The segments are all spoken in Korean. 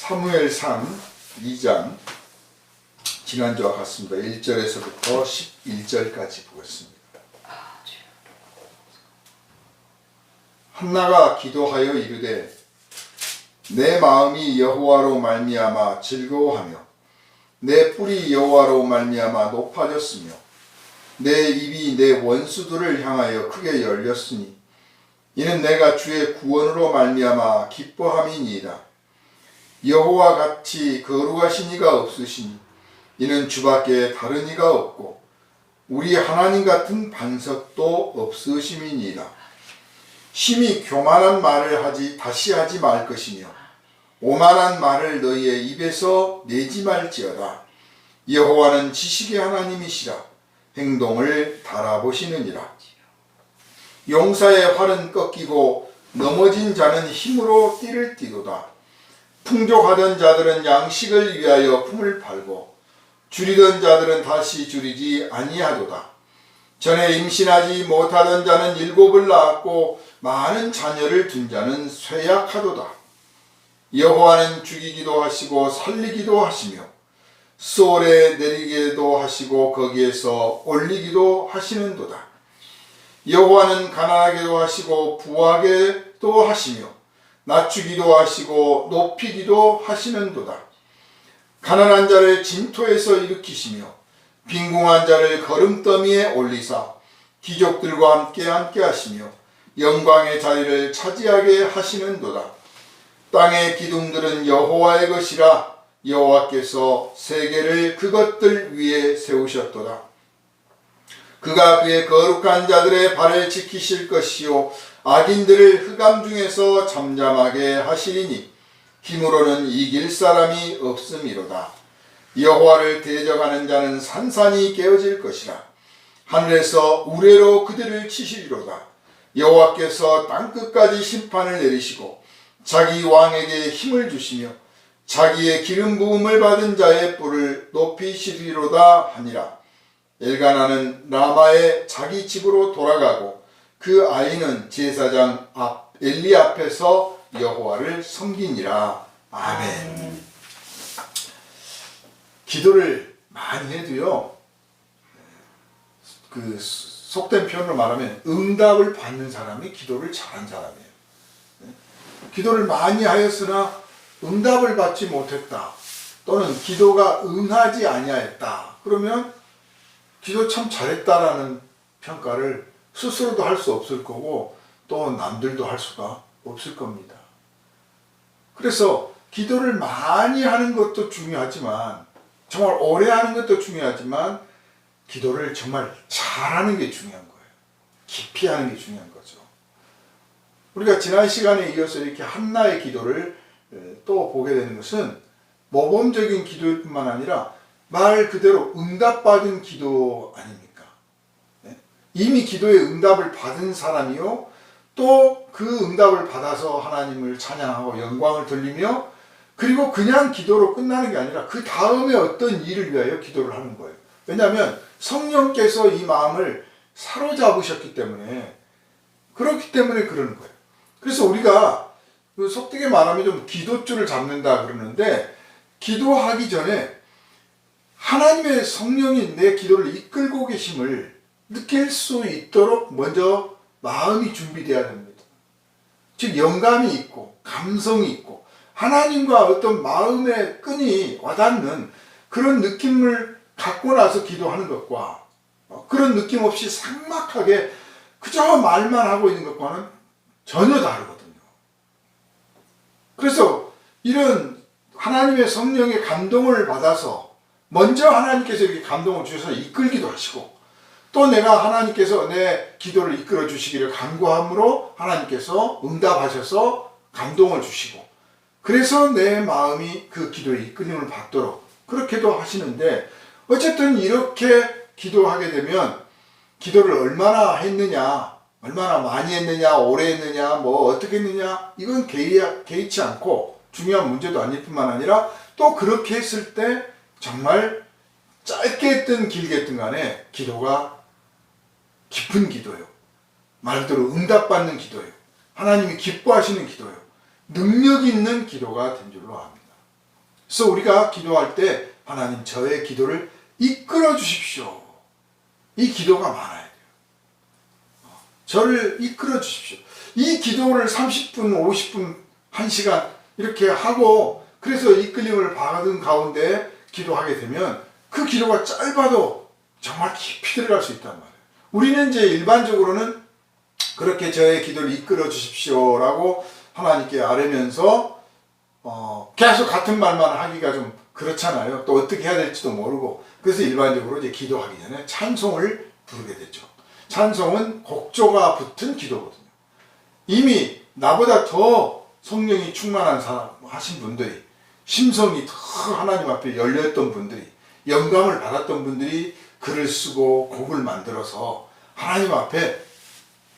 사무엘상 2장 지난주와 같습니다. 1절에서부터 11절까지 보겠습니다. 한나가 기도하여 이르되 내 마음이 여호와로 말미암아 즐거워하며 내 뿔이 여호와로 말미암아 높아졌으며 내 입이 내 원수들을 향하여 크게 열렸으니 이는 내가 주의 구원으로 말미암아 기뻐함이니이다. 여호와 같이 거룩하신 이가 없으시니 이는 주밖에 다른 이가 없고 우리 하나님 같은 반석도 없으심이니이다. 심히 교만한 말을 다시 하지 말 것이며 오만한 말을 너희의 입에서 내지 말지어다. 여호와는 지식의 하나님이시라. 행동을 달아보시느니라. 용사의 활은 꺾이고 넘어진 자는 힘으로 띠를 띠도다. 풍족하던 자들은 양식을 위하여 품을 팔고 줄이던 자들은 다시 줄이지 아니하도다. 전에 임신하지 못하던 자는 7을 낳았고 많은 자녀를 둔 자는 쇠약하도다. 여호와는 죽이기도 하시고 살리기도 하시며 수월에 내리기도 하시고 거기에서 올리기도 하시는도다. 여호와는 가난하게도 하시고 부하게도 하시며 낮추기도 하시고 높이기도 하시는도다. 가난한 자를 진토에서 일으키시며 빈궁한 자를 거름더미에 올리사 귀족들과 함께 하시며 영광의 자리를 차지하게 하시는도다. 땅의 기둥들은 여호와의 것이라. 여호와께서 세계를 그것들 위에 세우셨도다. 그가 그의 거룩한 자들의 발을 지키실 것이요 악인들을 흑암 중에서 잠잠하게 하시리니 힘으로는 이길 사람이 없음이로다. 여호와를 대적하는 자는 산산이 깨어질 것이라. 하늘에서 우레로 그들을 치시리로다. 여호와께서 땅끝까지 심판을 내리시고 자기 왕에게 힘을 주시며 자기의 기름 부음을 받은 자의 뿔을 높이시리로다 하니라. 엘가나는 라마의 자기 집으로 돌아가고 그 아이는 제사장 엘리 앞에서 여호와를 섬기니라. 아멘. 기도를 많이 해도요, 그 속된 표현으로 말하면 응답을 받는 사람이 기도를 잘한 사람이에요. 기도를 많이 하였으나 응답을 받지 못했다, 또는 기도가 응하지 아니하였다, 그러면 기도 참 잘했다라는 평가를 스스로도 할 수 없을 거고 또 남들도 할 수가 없을 겁니다. 그래서 기도를 많이 하는 것도 중요하지만, 정말 오래 하는 것도 중요하지만, 기도를 정말 잘하는 게 중요한 거예요. 깊이 하는 게 중요한 거죠. 우리가 지난 시간에 이어서 이렇게 한나의 기도를 또 보게 되는 것은 모범적인 기도일 뿐만 아니라 말 그대로 응답받은 기도 아닙니까? 이미 기도의 응답을 받은 사람이요, 또 그 응답을 받아서 하나님을 찬양하고 영광을 돌리며, 그리고 그냥 기도로 끝나는 게 아니라 그 다음에 어떤 일을 위하여 기도를 하는 거예요. 왜냐하면 성령께서 이 마음을 사로잡으셨기 때문에, 그렇기 때문에 그러는 거예요. 그래서 우리가 속되게 말하면 좀 기도줄을 잡는다 그러는데, 기도하기 전에 하나님의 성령이 내 기도를 이끌고 계심을 느낄 수 있도록 먼저 마음이 준비되어야 됩니다. 즉 영감이 있고 감성이 있고 하나님과 어떤 마음의 끈이 와닿는 그런 느낌을 갖고 나서 기도하는 것과, 그런 느낌 없이 삭막하게 그저 말만 하고 있는 것과는 전혀 다르거든요. 그래서 이런 하나님의 성령의 감동을 받아서 먼저 하나님께서 이렇게 감동을 주셔서 이끌기도 하시고, 또 내가 하나님께서 내 기도를 이끌어 주시기를 간구함으로 하나님께서 응답하셔서 감동을 주시고, 그래서 내 마음이 그 기도에 이끌림을 받도록 그렇게도 하시는데, 어쨌든 이렇게 기도하게 되면 기도를 얼마나 했느냐, 얼마나 많이 했느냐, 오래 했느냐, 뭐 어떻게 했느냐, 이건 개의치 않고 중요한 문제도 아닐 뿐만 아니라, 또 그렇게 했을 때 정말 짧게 했든 길게 했든 간에 기도가 깊은 기도요, 말 그대로 응답받는 기도요, 하나님이 기뻐하시는 기도요, 능력 있는 기도가 된 줄로 압니다. 그래서 우리가 기도할 때 하나님 저의 기도를 이끌어 주십시오. 이 기도가 많아야 돼요. 저를 이끌어 주십시오. 이 기도를 30분, 50분, 1시간 이렇게 하고 그래서 이끌림을 받은 가운데 기도하게 되면 그 기도가 짧아도 정말 깊이 들어갈 수 있단 말이에요. 우리는 이제 일반적으로는 그렇게 저의 기도를 이끌어 주십시오라고 하나님께 아뢰면서 계속 같은 말만 하기가 좀 그렇잖아요. 또 어떻게 해야 될지도 모르고 그래서 일반적으로 이제 기도하기 전에 찬송을 부르게 되죠. 찬송은 곡조가 붙은 기도거든요. 이미 나보다 더 성령이 충만한 사람 하신 분들이 심성이 더 하나님 앞에 열렸던 분들이 영감을 받았던 분들이 글을 쓰고 곡을 만들어서 하나님 앞에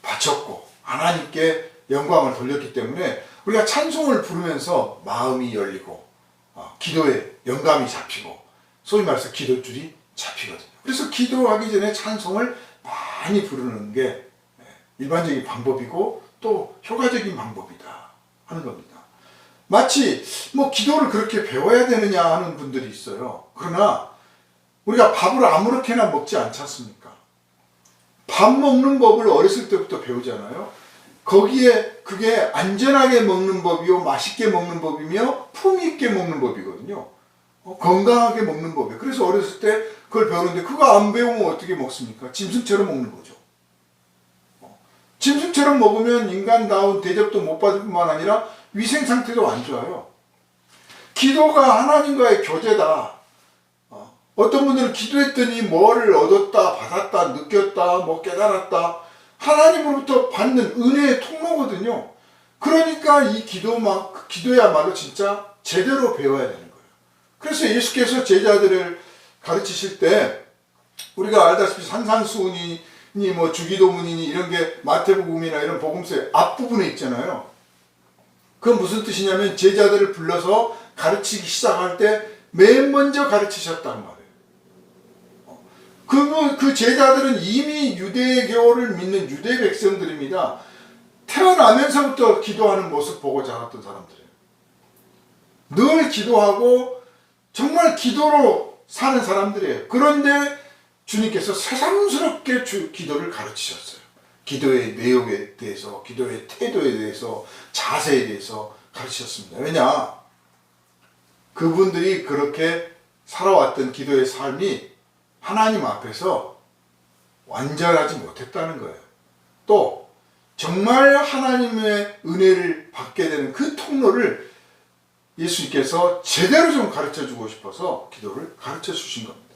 바쳤고 하나님께 영광을 돌렸기 때문에 우리가 찬송을 부르면서 마음이 열리고 기도에 영감이 잡히고 소위 말해서 기도줄이 잡히거든요. 그래서 기도하기 전에 찬송을 많이 부르는 게 일반적인 방법이고 또 효과적인 방법이다 하는 겁니다. 마치 뭐 기도를 그렇게 배워야 되느냐 하는 분들이 있어요. 그러나 우리가 밥을 아무렇게나 먹지 않지 않습니까? 밥 먹는 법을 어렸을 때부터 배우잖아요. 거기에 그게 안전하게 먹는 법이요, 맛있게 먹는 법이며 품위 있게 먹는 법이거든요. 건강하게 먹는 법이에요. 그래서 어렸을 때 그걸 배우는데 그거 안 배우면 어떻게 먹습니까? 짐승처럼 먹는 거죠. 짐승처럼 먹으면 인간다운 대접도 못 받을 뿐만 아니라 위생 상태도 안 좋아요. 기도가 하나님과의 교제다. 어떤 분들은 기도했더니 뭐를 얻었다, 받았다, 느꼈다, 뭐 깨달았다. 하나님으로부터 받는 은혜의 통로거든요. 그러니까 이 기도야말로 진짜 제대로 배워야 되는 거예요. 그래서 예수께서 제자들을 가르치실 때 우리가 알다시피 산상수훈이니 뭐 주기도문이니 이런 게 마태복음이나 이런 복음서의 앞부분에 있잖아요. 그건 무슨 뜻이냐면 제자들을 불러서 가르치기 시작할 때 맨 먼저 가르치셨단 말이에요. 그 제자들은 이미 유대교를 믿는 유대 백성들입니다. 태어나면서부터 기도하는 모습 보고 자랐던 사람들이에요. 늘 기도하고 정말 기도로 사는 사람들이에요. 그런데 주님께서 새삼스럽게 기도를 가르치셨어요. 기도의 내용에 대해서, 기도의 태도에 대해서, 자세에 대해서 가르치셨습니다. 왜냐? 그분들이 그렇게 살아왔던 기도의 삶이 하나님 앞에서 완전하지 못했다는 거예요. 또 정말 하나님의 은혜를 받게 되는 그 통로를 예수님께서 제대로 좀 가르쳐주고 싶어서 기도를 가르쳐 주신 겁니다.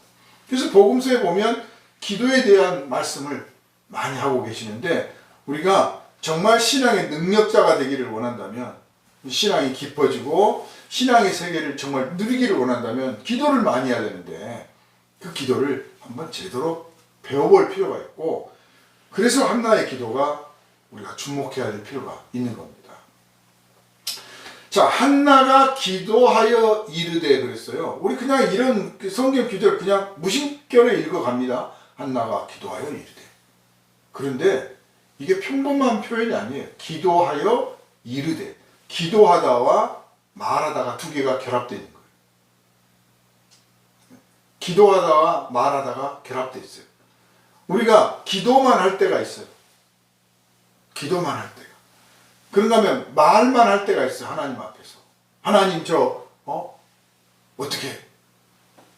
그래서 복음서에 보면 기도에 대한 말씀을 많이 하고 계시는데 우리가 정말 신앙의 능력자가 되기를 원한다면 신앙이 깊어지고 신앙의 세계를 정말 누리기를 원한다면 기도를 많이 해야 되는데 그 기도를 한번 제대로 배워볼 필요가 있고 그래서 한나의 기도가 우리가 주목해야 될 필요가 있는 겁니다. 자, 한나가 기도하여 이르되 그랬어요. 우리 그냥 이런 성경 구절 그냥 무심결에 읽어갑니다. 한나가 기도하여 이르되. 그런데 이게 평범한 표현이 아니에요. 기도하여 이르되. 기도하다와 말하다가 두 개가 결합되어 있는 거예요. 기도하다와 말하다가 결합되어 있어요. 우리가 기도만 할 때가 있어요. 기도만 할 때가. 그런가 하면 말만 할 때가 있어요. 하나님 앞에서. 하나님 어떻게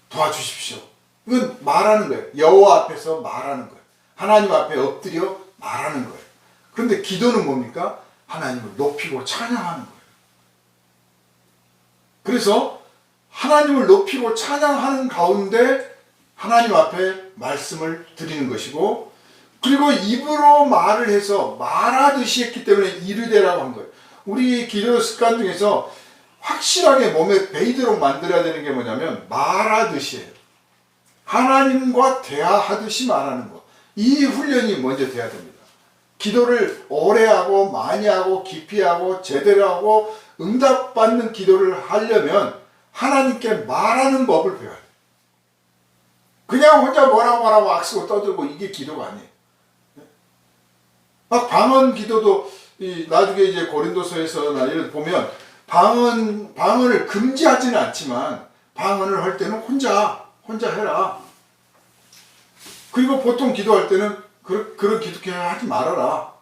도와주십시오. 이건 말하는 거예요. 여호와 앞에서 말하는 거예요. 하나님 앞에 엎드려 말하는 거예요. 그런데 기도는 뭡니까? 하나님을 높이고 찬양하는 거예요. 그래서 하나님을 높이고 찬양하는 가운데 하나님 앞에 말씀을 드리는 것이고 그리고 입으로 말을 해서 말하듯이 했기 때문에 이르되라고 한 거예요. 우리 기도 습관 중에서 확실하게 몸에 배이도록 만들어야 되는 게 뭐냐면 말하듯이 해요. 하나님과 대화하듯이 말하는 것. 이 훈련이 먼저 돼야 됩니다. 기도를 오래 하고 많이 하고 깊이 하고 제대로 하고 응답받는 기도를 하려면 하나님께 말하는 법을 배워야 돼요. 그냥 혼자 뭐라고 악쓰고 떠들고 이게 기도가 아니에요. 막 방언 기도도 나중에 이제 고린도서에서나 이런 보면 방언을 금지하지는 않지만 방언을 할 때는 혼자 해라. 그리고 보통 기도할 때는 그런 기도 그냥 하지 말아라.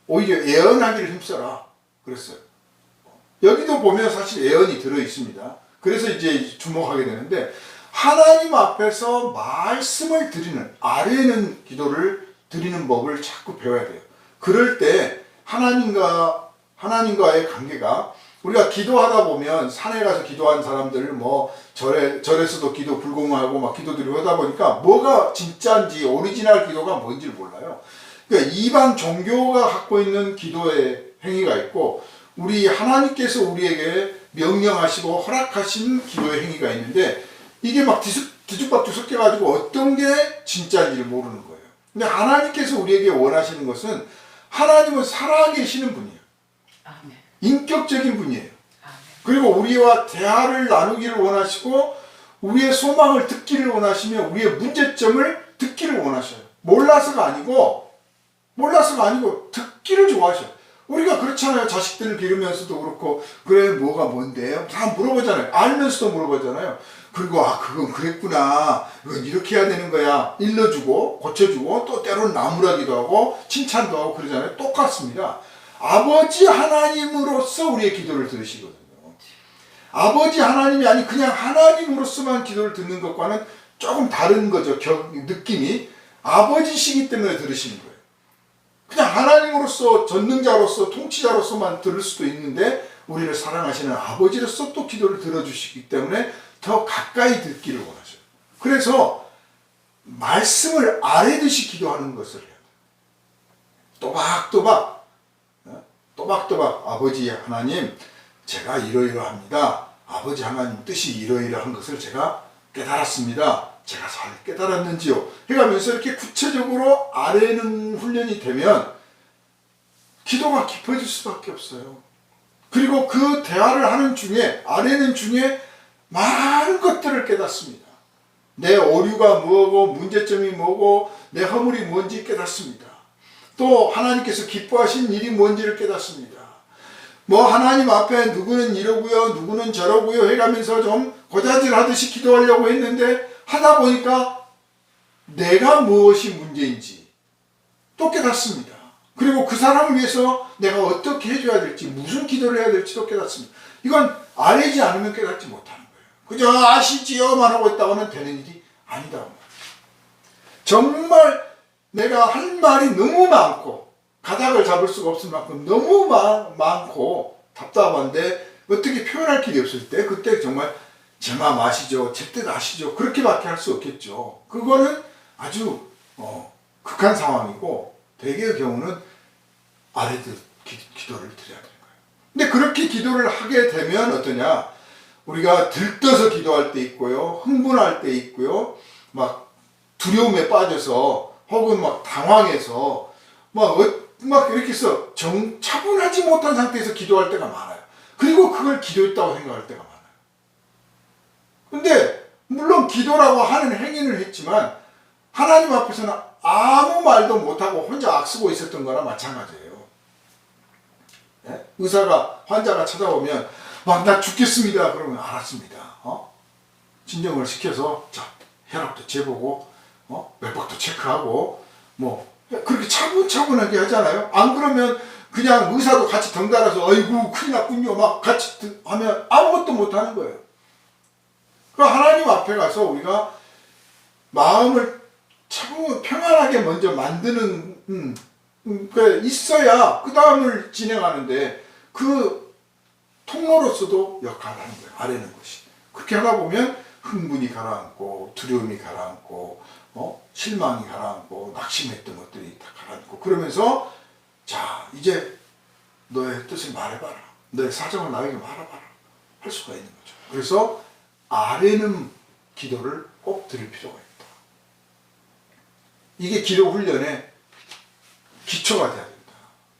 오히려 예언하기를 힘써라. 그랬어요. 여기도 보면 사실 예언이 들어 있습니다. 그래서 이제 주목하게 되는데, 하나님 앞에서 말씀을 드리는, 아뢰는 기도를 드리는 법을 자꾸 배워야 돼요. 그럴 때 하나님과의 관계가, 우리가 기도하다 보면 산에 가서 기도한 사람들 절에서도 기도 불공하고 막 기도드리고 하다 보니까 뭐가 진짜인지 오리지널 기도가 뭔지를 몰라요. 그러니까 이방 종교가 갖고 있는 기도의 행위가 있고, 우리 하나님께서 우리에게 명령하시고 허락하신 기도의 행위가 있는데, 이게 막 뒤죽박죽 섞여가지고 어떤 게 진짜인지를 모르는 거예요. 근데 하나님께서 우리에게 원하시는 것은, 하나님은 살아계시는 분이에요. 아멘. 인격적인 분이에요. 아멘. 그리고 우리와 대화를 나누기를 원하시고, 우리의 소망을 듣기를 원하시며, 우리의 문제점을 듣기를 원하셔요. 몰라서가 아니고 듣기를 좋아하셔요. 우리가 그렇잖아요. 자식들을 기르면서도 그렇고, 그래 뭐가 뭔데요? 다 물어보잖아요. 알면서도 물어보잖아요. 그리고 그건 그랬구나, 그건 이렇게 해야 되는 거야, 일러주고 고쳐주고, 또 때로는 나무라기도 하고 칭찬도 하고 그러잖아요. 똑같습니다. 아버지 하나님으로서 우리의 기도를 들으시거든요. 아버지 하나님이 아니 그냥 하나님으로서만 기도를 듣는 것과는 조금 다른 거죠. 느낌이. 아버지시기 때문에 들으시는 거예요. 그냥 하나님으로서, 전능자로서, 통치자로서만 들을 수도 있는데, 우리를 사랑하시는 아버지로서 또 기도를 들어주시기 때문에 더 가까이 듣기를 원하셔요. 그래서 말씀을 아뢰듯이 기도하는 것을 해야 돼요. 또박또박 아버지 하나님, 제가 이러이러합니다. 아버지 하나님 뜻이 이러이러한 것을 제가 깨달았습니다. 제가 잘 깨달았는지요? 해가면서 이렇게 구체적으로 아뢰는 훈련이 되면 기도가 깊어질 수밖에 없어요. 그리고 그 대화를 하는 중에, 아뢰는 중에 많은 것들을 깨닫습니다. 내 오류가 뭐고, 문제점이 뭐고, 내 허물이 뭔지 깨닫습니다. 또 하나님께서 기뻐하신 일이 뭔지를 깨닫습니다. 하나님 앞에 누구는 이러고요, 누구는 저러고요 해가면서 좀 고자질하듯이 기도하려고 했는데, 하다 보니까 내가 무엇이 문제인지 또 깨닫습니다. 그리고 그 사람을 위해서 내가 어떻게 해줘야 될지, 무슨 기도를 해야 될지도 깨닫습니다. 이건 아뢰지 않으면 깨닫지 못하는 거예요. 그저 아시지요만 하고 있다고는 되는 일이 아니다. 정말 내가 할 말이 너무 많고 가닥을 잡을 수가 없을 만큼 너무 많고 답답한데 어떻게 표현할 길이 없을 때, 그때 정말 제 마음 아시죠? 제 뜻 아시죠? 그렇게밖에 할 수 없겠죠. 그거는 아주 극한 상황이고, 대개의 경우는 아뢰듯 기도를 드려야 되는 거예요. 근데 그렇게 기도를 하게 되면 어떠냐? 우리가 들떠서 기도할 때 있고요, 흥분할 때 있고요, 막 두려움에 빠져서 혹은 막 당황해서 막 이렇게 해서 차분하지 못한 상태에서 기도할 때가 많아요. 그리고 그걸 기도했다고 생각할 때가 많아요. 근데 물론 기도라고 하는 행위를 했지만 하나님 앞에서는 아무 말도 못하고 혼자 악쓰고 있었던 거나 마찬가지예요. 네? 환자가 찾아오면 막 나 죽겠습니다 그러면 알았습니다. 진정을 시켜서 혈압도 재보고 맥박도 체크하고 그렇게 차분차분하게 하잖아요. 안 그러면 그냥 의사도 같이 덩달아서 아이고 큰일 났군요 막 같이 하면 아무것도 못하는 거예요. 하나님 앞에 가서 우리가 마음을 차분 평안하게 먼저 만드는 있어야 그 다음을 진행하는데, 그 통로로서도 역할을 하는 거예요. 아뢰는 것이. 그렇게 하다 보면 흥분이 가라앉고, 두려움이 가라앉고, 실망이 가라앉고, 낙심했던 것들이 다 가라앉고, 그러면서 자 이제 너의 뜻을 말해봐라, 너의 사정을 나에게 말해봐라 할 수가 있는 거죠. 그래서 아뢰는 기도를 꼭 드릴 필요가 있다. 이게 기도 훈련의 기초가 되어야 된다.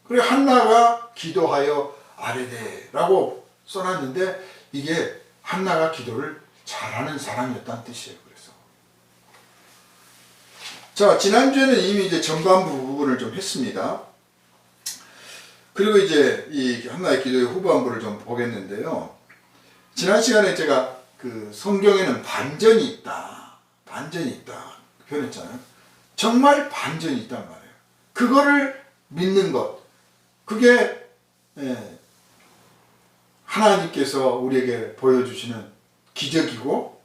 그리고 한나가 기도하여 아뢰되라고 써놨는데, 이게 한나가 기도를 잘하는 사람이었다는 뜻이에요. 그래서 자, 지난주에는 이미 이제 전반부 부분을 좀 했습니다. 그리고 이제 이 한나의 기도의 후반부를 좀 보겠는데요. 지난 시간에 제가 그 성경에는 반전이 있다. 반전이 있다. 표현했잖아요. 정말 반전이 있단 말이에요. 그거를 믿는 것. 그게 하나님께서 우리에게 보여주시는 기적이고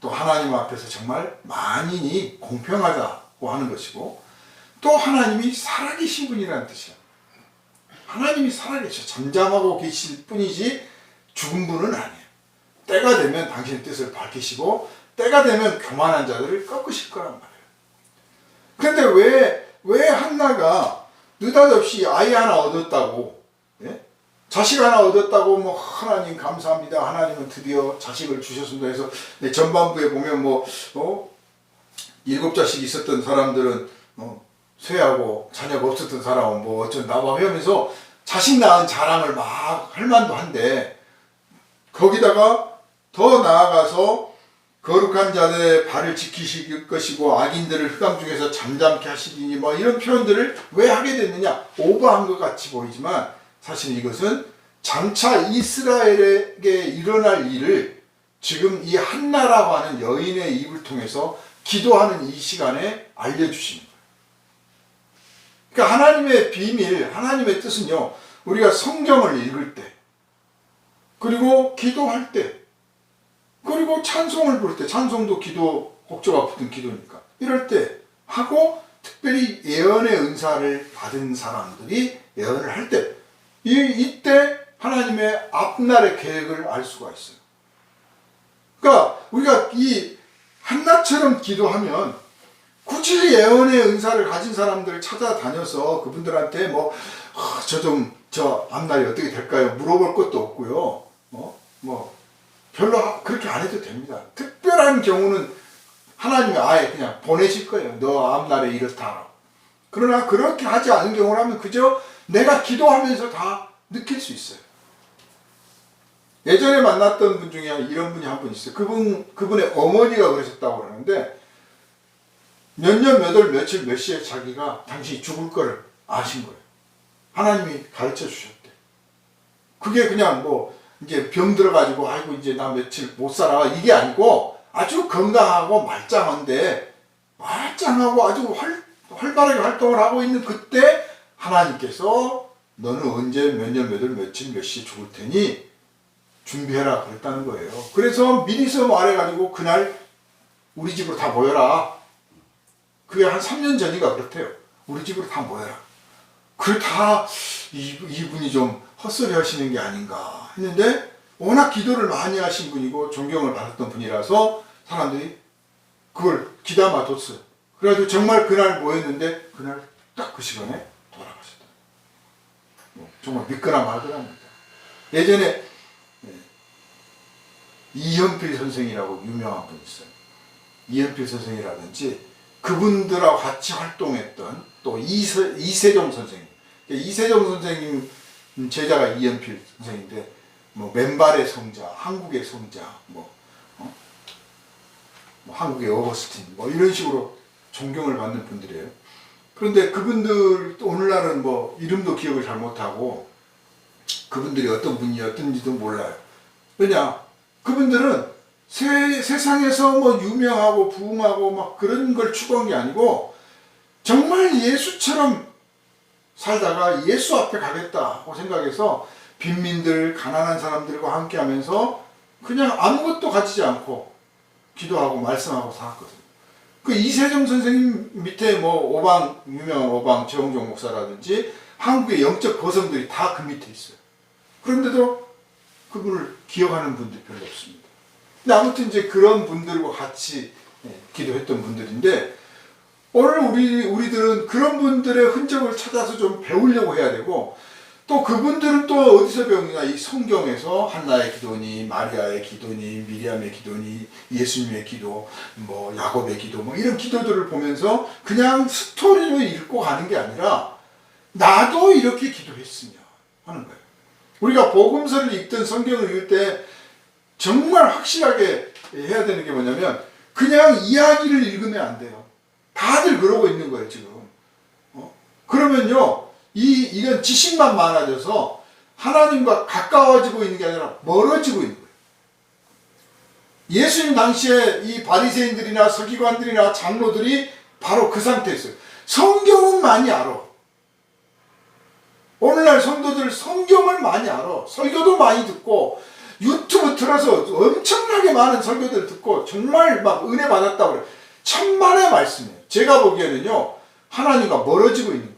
또 하나님 앞에서 정말 만인이 공평하다고 하는 것이고 또 하나님이 살아계신 분이라는 뜻이야. 하나님이 살아계셔. 잠잠하고 계실 뿐이지 죽은 분은 아니에요. 때가 되면 당신의 뜻을 밝히시고 때가 되면 교만한 자들을 꺾으실 거란 말이에요. 그런데 왜 한나가 느닷없이 아이 하나 얻었다고, 예? 자식 하나 얻었다고 뭐 하나님 감사합니다. 하나님은 드디어 자식을 주셨습니다 해서 전반부에 보면 7자식 있었던 사람들은 쇠하고 자녀가 없었던 사람은 뭐 어쩐다 뭐 하면서 자식 낳은 자랑을 막 할 만도 한데 거기다가 더 나아가서 거룩한 자들의 발을 지키실 것이고 악인들을 흑암 중에서 잠잠케 하시리니 뭐 이런 표현들을 왜 하게 됐느냐, 오버한 것 같이 보이지만 사실 이것은 장차 이스라엘에게 일어날 일을 지금 이 한나라고 하는 여인의 입을 통해서 기도하는 이 시간에 알려주시는 거예요. 그러니까 하나님의 비밀, 하나님의 뜻은요, 우리가 성경을 읽을 때, 그리고 기도할 때, 그리고 찬송을 부를 때, 찬송도 기도, 곡조가 붙은 기도니까, 이럴 때 하고, 특별히 예언의 은사를 받은 사람들이 예언을 할 때, 이때 하나님의 앞날의 계획을 알 수가 있어요. 그러니까 우리가 이 한나처럼 기도하면 굳이 예언의 은사를 가진 사람들 찾아다녀서 그분들한테 저 앞날이 어떻게 될까요? 물어볼 것도 없고요. 별로 그렇게 안 해도 됩니다. 특별한 경우는 하나님이 아예 그냥 보내실 거예요. 너 앞날에 이렇다. 그러나 그렇게 하지 않은 경우라면 그저 내가 기도하면서 다 느낄 수 있어요. 예전에 만났던 분 중에 이런 분이 한 분 있어요. 그분의 어머니가 그러셨다고 그러는데 몇 년, 몇 월, 며칠, 몇 시에 자기가 당신이 죽을 거를 아신 거예요. 하나님이 가르쳐 주셨대. 그게 그냥 이제 병 들어가지고 아이고 이제 나 며칠 못 살아 이게 아니고 아주 건강하고 말짱한데 말짱하고 아주 활발하게 활동을 하고 있는 그때 하나님께서 너는 언제 몇 년, 몇 월, 며칠, 몇 시에 죽을 테니 준비해라 그랬다는 거예요. 그래서 미리서 말해가지고 그날 우리 집으로 다 모여라. 그게 한 3년 전인가 그렇대요. 우리 집으로 다 모여라. 그걸 다 이분이 좀 헛소리 하시는 게 아닌가 했는데 워낙 기도를 많이 하신 분이고 존경을 받았던 분이라서 사람들이 그걸 귀담아 뒀어요. 그래가지고 정말 그날 모였는데 그날 딱 그 시간에 돌아가셨다. 정말 믿거나 말거나입니다. 예전에 이현필 선생이라고 유명한 분 있어요. 이현필 선생이라든지 그분들하고 같이 활동했던 또 이세종 선생님. 이세종 선생님 제자가 이현필 선생인데 맨발의 성자, 한국의 성자, 한국의 어거스틴 이런 식으로 존경을 받는 분들이에요. 그런데 그분들 오늘날은 이름도 기억을 잘 못하고 그분들이 어떤 분이었던지도 몰라요. 왜냐? 그분들은 세상에서 유명하고 부흥하고 막 그런 걸 추구한 게 아니고 정말 예수처럼 살다가 예수 앞에 가겠다고 생각해서 빈민들, 가난한 사람들과 함께 하면서 그냥 아무것도 가지지 않고 기도하고 말씀하고 살았거든요. 그 이세정 선생님 밑에 유명한 오방 최홍종 목사라든지 한국의 영적 거성들이 다 그 밑에 있어요. 그런데도 그분을 기억하는 분들이 별로 없습니다. 근데 아무튼 이제 그런 분들과 같이 기도했던 분들인데 오늘 우리들은 그런 분들의 흔적을 찾아서 좀 배우려고 해야 되고 또 그분들은 또 어디서 배우느냐 이 성경에서 한나의 기도니 마리아의 기도니 미리암의 기도니 예수님의 기도 야곱의 기도 이런 기도들을 보면서 그냥 스토리로 읽고 가는 게 아니라 나도 이렇게 기도했으면 하는 거예요. 우리가 복음서를 읽든 성경을 읽을 때 정말 확실하게 해야 되는 게 뭐냐면 그냥 이야기를 읽으면 안 돼요. 다들 그러고 있는 거예요 지금. 그러면요 이런 지식만 많아져서 하나님과 가까워지고 있는 게 아니라 멀어지고 있는 거예요. 예수님 당시에 이 바리새인들이나 서기관들이나 장로들이 바로 그 상태였어요. 성경은 많이 알아. 오늘날 성도들 성경을 많이 알아. 설교도 많이 듣고 유튜브 틀어서 엄청나게 많은 설교들 듣고 정말 막 은혜 받았다고 그래요. 천만의 말씀이에요. 제가 보기에는요, 하나님과 멀어지고 있는 거예요.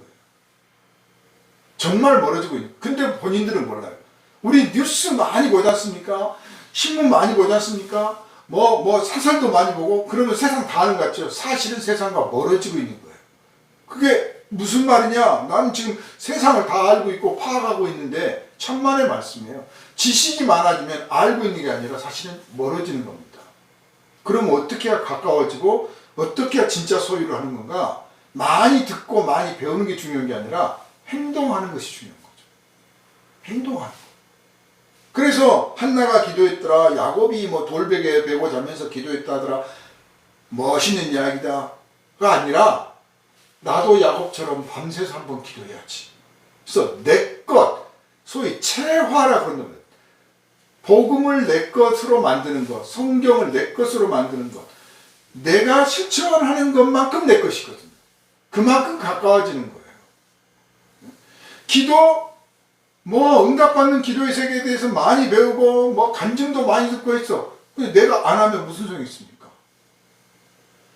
정말 멀어지고 있는 거예요. 근데 본인들은 몰라요. 우리 뉴스 많이 보지 않습니까? 신문 많이 보지 않습니까? 사설도 많이 보고 그러면 세상 다 아는 것 같죠? 사실은 세상과 멀어지고 있는 거예요. 그게 무슨 말이냐? 나는 지금 세상을 다 알고 있고 파악하고 있는데 천만의 말씀이에요. 지식이 많아지면 알고 있는 게 아니라 사실은 멀어지는 겁니다. 그럼 어떻게 해야 가까워지고 어떻게 해야 진짜 소유를 하는 건가? 많이 듣고 많이 배우는 게 중요한 게 아니라 행동하는 것이 중요한 거죠. 행동하는 거. 그래서 한나가 기도했더라. 야곱이 돌베개에 베고 자면서 기도했다더라. 멋있는 이야기다가 아니라 나도 야곱처럼 밤새서 한번 기도해야지. 그래서 내 것, 소위 체화라 그러는 거예요. 복음을 내 것으로 만드는 것, 성경을 내 것으로 만드는 것, 내가 실천하는 것만큼 내 것이거든요. 그만큼 가까워지는 거예요. 기도, 응답받는 기도의 세계에 대해서 많이 배우고 간증도 많이 듣고 했어. 근데 내가 안 하면 무슨 소용이 있습니까?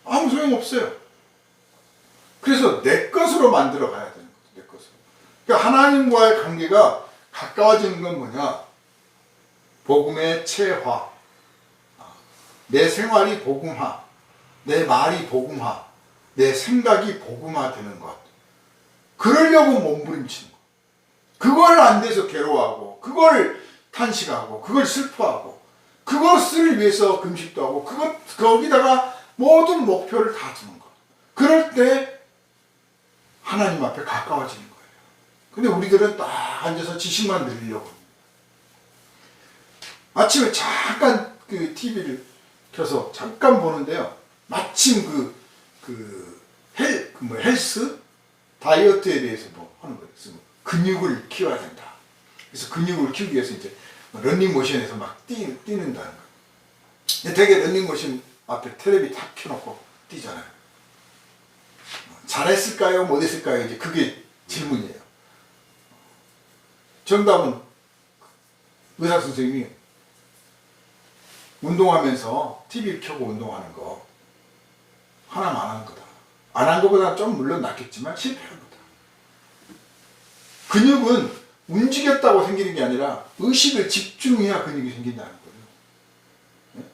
아무 소용 없어요. 그래서 내 것으로 만들어 가야 되는 거죠. 내 것으로. 그러니까 하나님과의 관계가 가까워지는 건 뭐냐? 복음의 체화. 내 생활이 복음화. 내 말이 복음화. 내 생각이 복음화 되는 것. 그러려고 몸부림치는 것. 그걸 안 돼서 괴로워하고, 그걸 탄식하고, 그걸 슬퍼하고, 그것을 위해서 금식도 하고, 거기다가 모든 목표를 다 두는 것. 그럴 때 하나님 앞에 가까워지는 거예요. 근데 우리들은 딱 앉아서 지식만 늘리려고. 아침에 잠깐 TV를 켜서 잠깐 보는데요. 마침 헬스? 다이어트에 대해서 하는 거예요. 근육을 키워야 된다. 그래서 근육을 키우기 위해서 이제 런닝머신에서 막 뛰는다는 거예요. 근데 되게 런닝머신 앞에 텔레비 탁 켜놓고 뛰잖아요. 잘했을까요? 못했을까요? 이제 그게 질문이에요. 정답은 의사 선생님이 운동하면서 TV를 켜고 운동하는 거 하나만 안 한 거다. 안 한 것보다 좀 물론 낫겠지만 실패한 거다. 근육은 움직였다고 생기는 게 아니라 의식을 집중해야 근육이 생긴다는 거예요.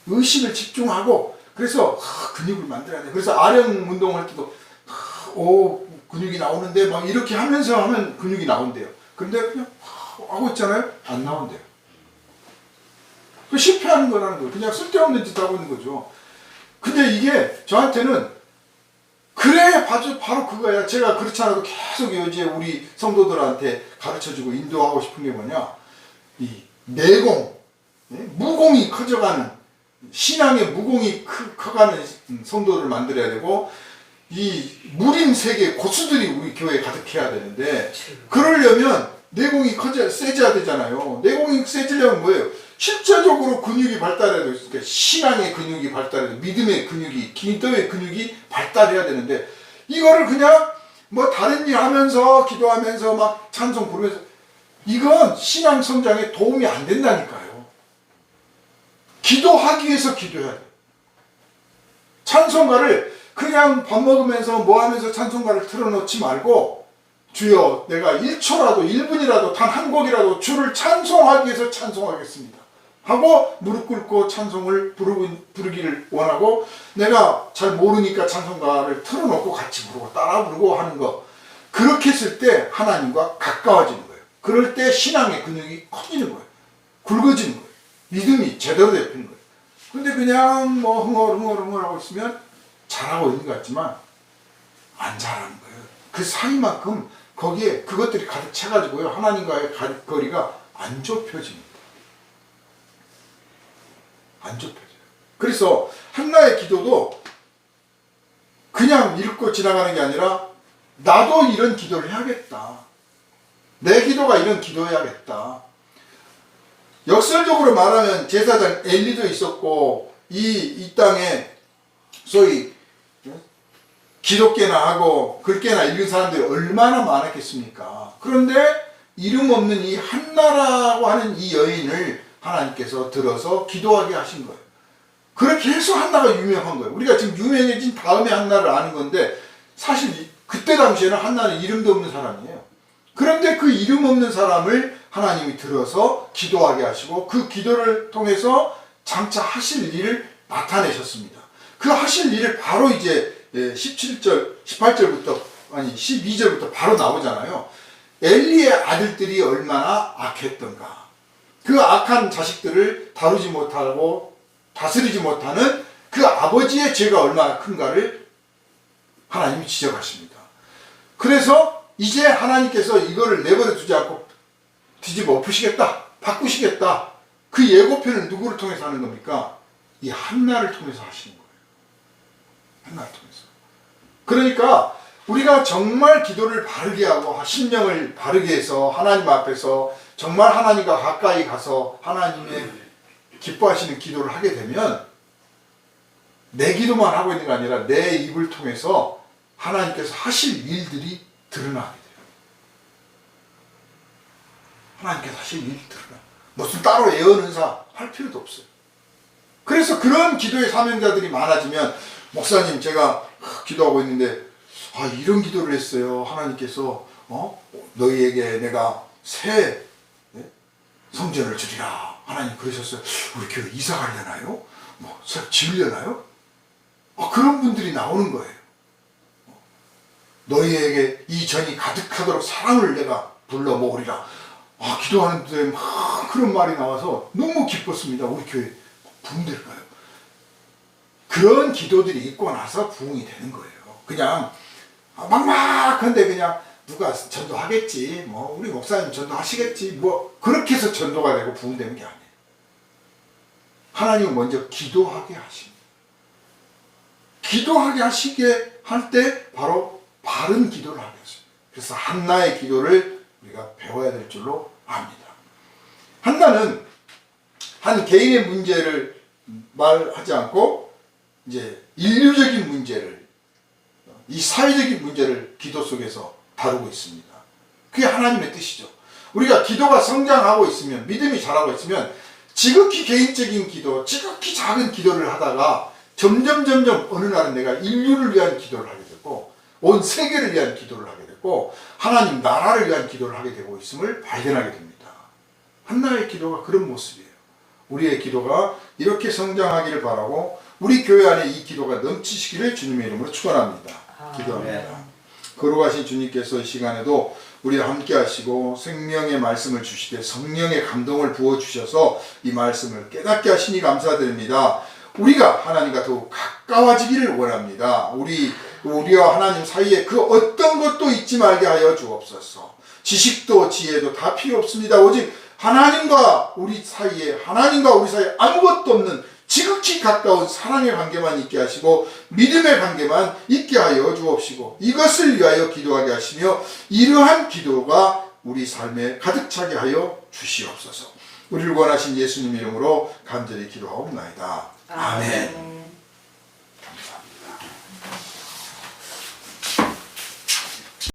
의식을 집중하고 그래서 근육을 만들어야 돼. 그래서 아령 운동할 때도 근육이 나오는데 막 이렇게 하면서 하면 근육이 나온대요. 근데 그냥 하고 있잖아요. 안 나온대요. 그 실패하는 거라는 거예요. 그냥 쓸데없는 짓 하고 있는 거죠. 근데 이게 저한테는 그래 바로 그거야. 제가 그렇지 않아도 계속 이제 우리 성도들한테 가르쳐주고 인도하고 싶은 게 뭐냐, 이 내공, 무공이 커져가는, 신앙의 무공이 커가는 성도를 만들어야 되고, 이 무림 세계 고수들이 우리 교회에 가득해야 되는데, 그러려면 내공이 세져야 되잖아요. 내공이 세지려면 뭐예요? 실제적으로 근육이 발달해야 돼요. 그러니까 신앙의 근육이 발달해야 돼요. 믿음의 근육이, 기도의 근육이 발달해야 되는데, 이거를 그냥 다른 일 하면서 기도하면서 막 찬송 부르면서, 이건 신앙 성장에 도움이 안 된다니까요. 기도하기 위해서 기도해야 돼요. 찬송가를 그냥 밥 먹으면서 하면서 찬송가를 틀어놓지 말고, 주여 내가 1초라도 1분이라도 단 한 곡이라도 주를 찬송하기 위해서 찬송하겠습니다 하고 무릎 꿇고 찬송을 부르기를 원하고, 내가 잘 모르니까 찬송가를 틀어놓고 같이 부르고 따라 부르고 하는 거, 그렇게 했을 때 하나님과 가까워지는 거예요. 그럴 때 신앙의 근육이 커지는 거예요. 굵어지는 거예요. 믿음이 제대로 잡히는 거예요. 근데 그냥 흥얼흥얼 하고 있으면 잘하고 있는 것 같지만 안 잘하는 거예요. 그 사이만큼 거기에 그것들이 가득 차가지고요, 하나님과의 거리가 안 좁혀집니다. 안 좁혀져요. 그래서 한나의 기도도 그냥 읽고 지나가는 게 아니라 나도 이런 기도를 해야겠다. 내 기도가 이런 기도해야겠다. 역설적으로 말하면 제사장 엘리도 있었고 이 땅에 소위 기독교나 하고 글깨나 읽은 사람들이 얼마나 많았겠습니까? 그런데 이름 없는 이 한나라고 하는 이 여인을 하나님께서 들어서 기도하게 하신 거예요. 그렇게 해서 한나가 유명한 거예요. 우리가 지금 유명해진 다음에 한나를 아는 건데 사실 그때 당시에는 한나는 이름도 없는 사람이에요. 그런데 그 이름 없는 사람을 하나님이 들어서 기도하게 하시고 그 기도를 통해서 장차 하실 일을 나타내셨습니다. 그 하실 일을 바로 이제 17절, 18절부터 아니 12절부터 바로 나오잖아요. 엘리의 아들들이 얼마나 악했던가. 그 악한 자식들을 다루지 못하고 다스리지 못하는 그 아버지의 죄가 얼마나 큰가를 하나님이 지적하십니다. 그래서 이제 하나님께서 이거를 내버려 두지 않고 뒤집어 엎으시겠다, 바꾸시겠다. 그 예고편을 누구를 통해서 하는 겁니까? 이 한나를 통해서 하시는 거예요. 한나를 통해서. 그러니까 우리가 정말 기도를 바르게 하고 심령을 바르게 해서 하나님 앞에서 정말 하나님과 가까이 가서 하나님의 기뻐하시는 기도를 하게 되면 내 기도만 하고 있는 게 아니라 내 입을 통해서 하나님께서 하실 일들이 드러나게 돼요. 하나님께서 하실 일이 드러나. 무슨 따로 예언은사 할 필요도 없어요. 그래서 그런 기도의 사명자들이 많아지면 목사님 제가 기도하고 있는데 이런 기도를 했어요. 하나님께서 너희에게 내가 새 성전을 주리라. 하나님 그러셨어요. 우리 교회 이사 가려나요? 새로 지으려나요? 그런 분들이 나오는 거예요. 너희에게 이 전이 가득하도록 사랑을 내가 불러 모으리라. 기도하는데 막 그런 말이 나와서 너무 기뻤습니다. 우리 교회 부흥될까요? 그런 기도들이 있고 나서 부흥이 되는 거예요. 그냥 막막한데 그냥 누가 전도하겠지, 우리 목사님 전도하시겠지, 그렇게 해서 전도가 되고 부흥되는 게 아니에요. 하나님은 먼저 기도하게 하십니다. 기도하게 하시게 할 때 바로 바른 기도를 하게 하십니다. 그래서 한나의 기도를 우리가 배워야 될 줄로 압니다. 한나는 한 개인의 문제를 말하지 않고 이제 인류적인 문제를, 이 사회적인 문제를 기도 속에서 다루고 있습니다. 그게 하나님의 뜻이죠. 우리가 기도가 성장하고 있으면, 믿음이 자라고 있으면 지극히 개인적인 기도, 지극히 작은 기도를 하다가 점점 어느 날은 내가 인류를 위한 기도를 하게 되고 온 세계를 위한 기도를 하게 되고 하나님 나라를 위한 기도를 하게 되고 있음을 발견하게 됩니다. 한나의 기도가 그런 모습이에요. 우리의 기도가 이렇게 성장하기를 바라고 우리 교회 안에 이 기도가 넘치시기를 주님의 이름으로 축원합니다. 기도합니다. 거룩하신 주님께서 이 시간에도 우리와 함께 하시고 생명의 말씀을 주시되 성령의 감동을 부어주셔서 이 말씀을 깨닫게 하시니 감사드립니다. 우리가 하나님과 더욱 가까워지기를 원합니다. 우리와 하나님 사이에 그 어떤 것도 잊지 말게 하여 주옵소서. 지식도 지혜도 다 필요 없습니다. 오직 하나님과 우리 사이에 아무것도 없는 지극히 가까운 사랑의 관계만 있게 하시고 믿음의 관계만 있게 하여 주옵시고 이것을 위하여 기도하게 하시며 이러한 기도가 우리 삶에 가득 차게 하여 주시옵소서. 우리를 원하신 예수님 이름으로 간절히 기도하옵나이다. 아멘.